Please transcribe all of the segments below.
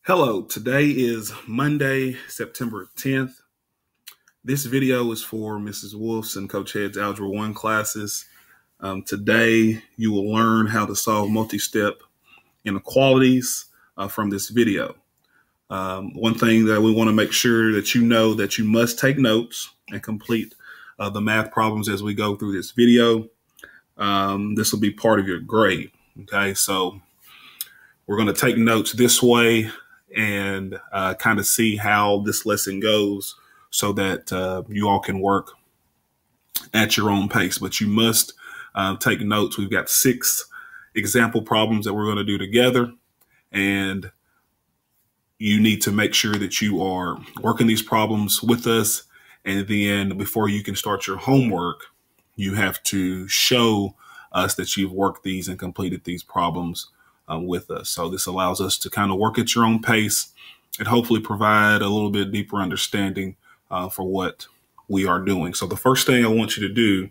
Hello, today is Monday, September 10th. This video is for Mrs. Wolf's and Coach Head's Algebra 1 classes. Today, you will learn how to solve multi-step inequalities from this video. One thing that we want to make sure that you know that you must take notes and complete the math problems as we go through this video. This will be part of your grade, okay? So we're going to take notes this way and kind of see how this lesson goes so that you all can work at your own pace. But you must take notes. We've got 6 example problems that we're going to do together, and you need to make sure that you are working these problems with us. And then before you can start your homework, you have to show us that you've worked these and completed these problems with us. So this allows us to kind of work at your own pace and hopefully provide a little bit deeper understanding for what we are doing. So the first thing I want you to do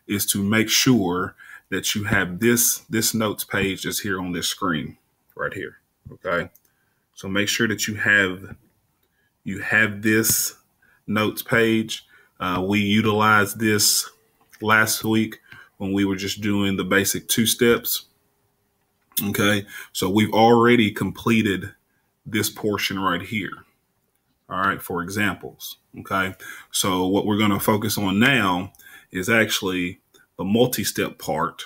is to make sure that you have this notes page that's here on this screen right here. Okay. So make sure that you have this notes page. We utilized this last week when we were just doing the basic 2 steps. Okay, so we've already completed this portion right here. All right, for examples. Okay, so what we're going to focus on now is actually the multi-step part,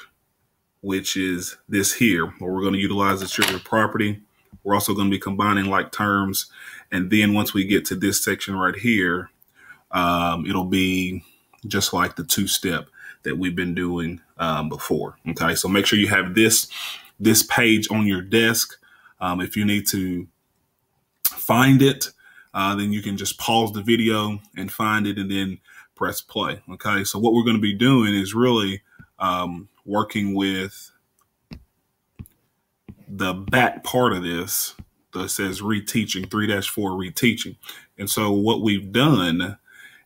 which is this here, where we're going to utilize the distributive property. We're also going to be combining like terms. And then once we get to this section right here, it'll be just like the 2-step that we've been doing before. Okay, so make sure you have this page on your desk. If you need to find it, then you can just pause the video and find it and then press play. Okay, so what we're going to be doing is really working with the back part of this that says reteaching, 3-4 reteaching. And so what we've done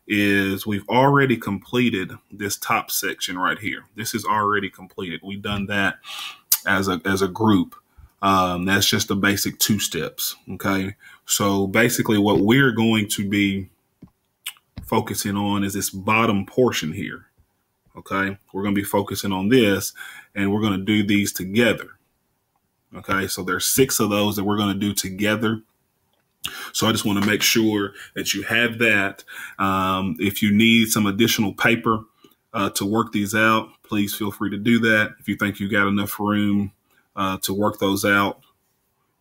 is we've already completed this top section right here. This is already completed. We've done that as a group. That's just the basic 2 steps. Okay. So basically what we're going to be focusing on is this bottom portion here. Okay. We're going to be focusing on this and we're going to do these together. Okay. So there's 6 of those that we're going to do together. So I just want to make sure that you have that. If you need some additional paper to work these out, please feel free to do that. If you think you got enough room to work those out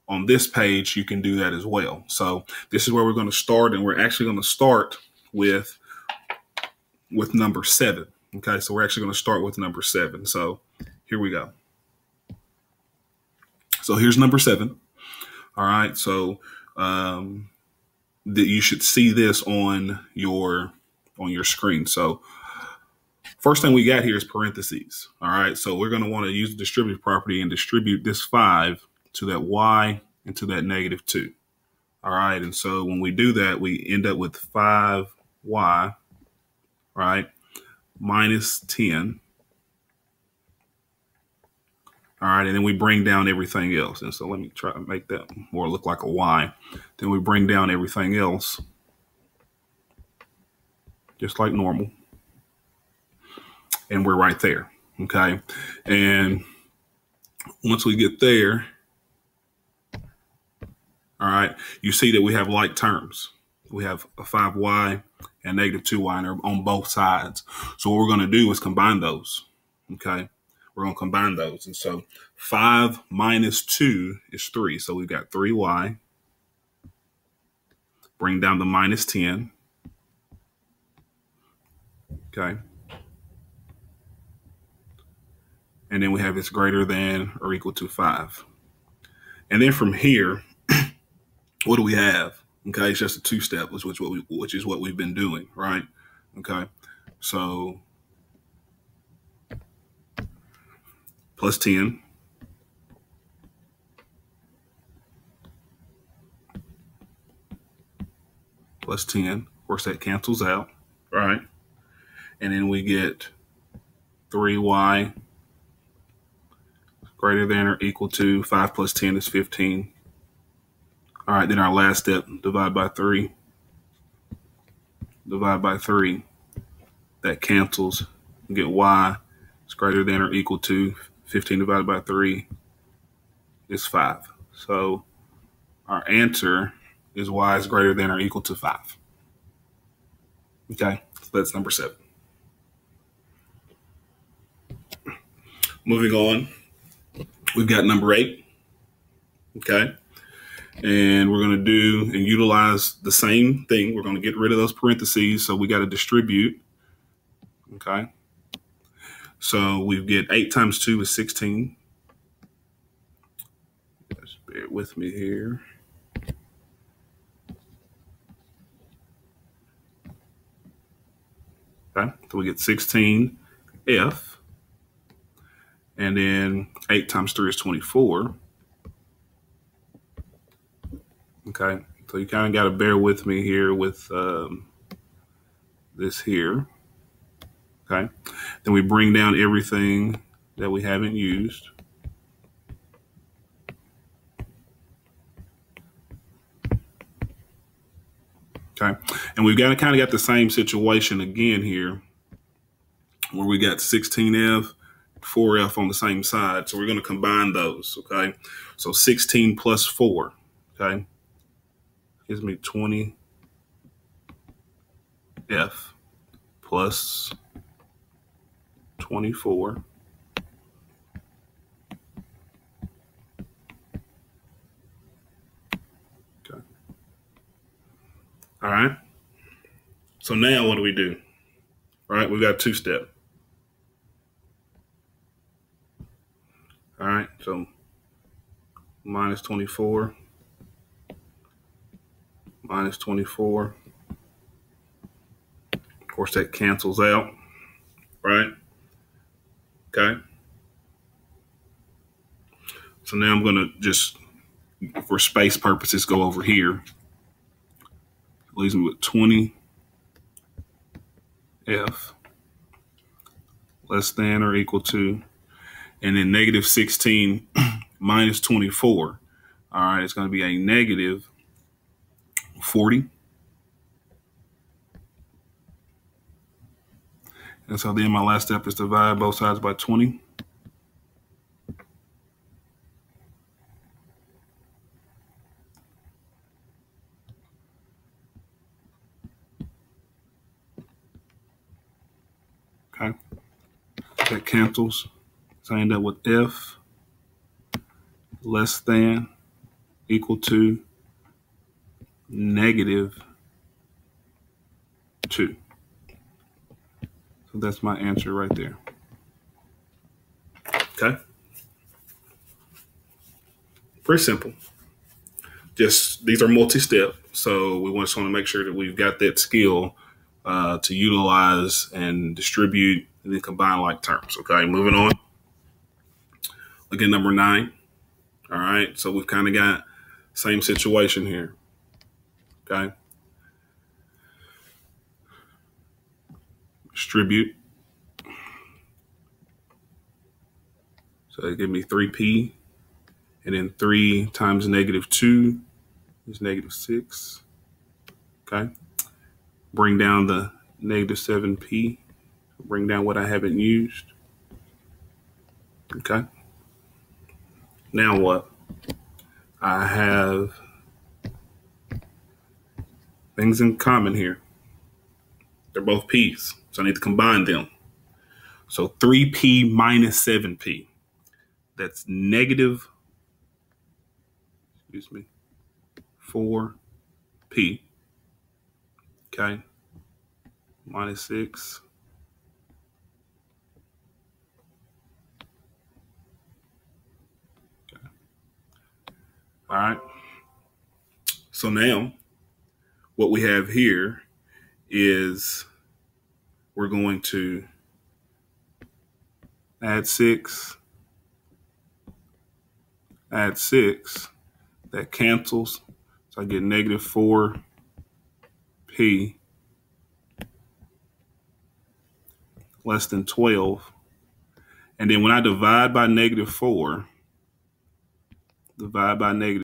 on this page, you can do that as well. So this is where we're going to start, and we're actually going to start with number 7. Okay, so we're actually going to start with number 7. So here we go. So here's number 7. All right, so that you should see this on your screen. So first thing we got here is parentheses. All right, so we're going to want to use the distributive property and distribute this 5 to that y and to that -2. All right, and so when we do that, we end up with 5y, right, minus 10. All right, and then we bring down everything else. And so let me try to make that more look like a y. Then we bring down everything else, just like normal. And we're right there, okay? And once we get there, all right, you see that we have like terms. We have a 5y and -2y, and they're on both sides. So what we're going to do is combine those, okay? We're going to combine those. And so 5 minus 2 is 3. So we've got 3y. Bring down the minus 10. Okay. And then we have it's greater than or equal to 5. And then from here, what do we have? Okay, it's just a 2-step, which is what we've been doing, right? Okay, so plus 10. Plus 10. Of course, that cancels out, right? And then we get 3y greater than or equal to 5 plus 10 is 15. All right, then our last step, divide by 3. Divide by 3. That cancels. You get y is greater than or equal to 15 divided by 3 is 5. So our answer is y is greater than or equal to 5. Okay, so that's number 7. Moving on, we've got number 8. Okay, and we're going to do and utilize the same thing. We're going to get rid of those parentheses, so we got to distribute. Okay, so we get 8 times 2 is 16. Just bear with me here. Okay, so we get 16F. And then 8 times 3 is 24. Okay, so you kind of got to bear with me here with this here. Okay, then we bring down everything that we haven't used. Okay, and we've got to kind of got the same situation again here where we got 16F, 4F on the same side. So we're going to combine those. Okay, so 16 plus 4. Okay, gives me 20F plus 24. Okay. All right. So now what do we do? All right, we've got 2-step. All right, so minus 24, minus 24. Of course, that cancels out, right? Okay. So now I'm going to just, for space purposes, go over here. It leaves me with 20F less than or equal to, and then negative 16 minus 24. All right, it's going to be a negative 40. And so then my last step is divide both sides by 20. Okay, that cancels. So I end up with F less than equal to negative 2. So that's my answer right there. Okay. Pretty simple. Just these are multi-step. So we just want to make sure that we've got that skill to utilize and distribute and then combine like terms. Okay, moving on. Look at number 9. All right, so we've kind of got same situation here. Okay. Distribute. So they give me 3P, and then 3 times negative 2 is negative 6. Okay. Bring down the negative 7P. Bring down what I haven't used. Okay. Now what? I have things in common here. They're both P's, so I need to combine them. So 3P minus 7P. That's negative, 4P. Okay. Minus 6. Okay. All right. So now what we have here is we're going to add 6, add 6. That cancels. So I get negative 4P less than 12. And then when I divide by negative 4, divide by negative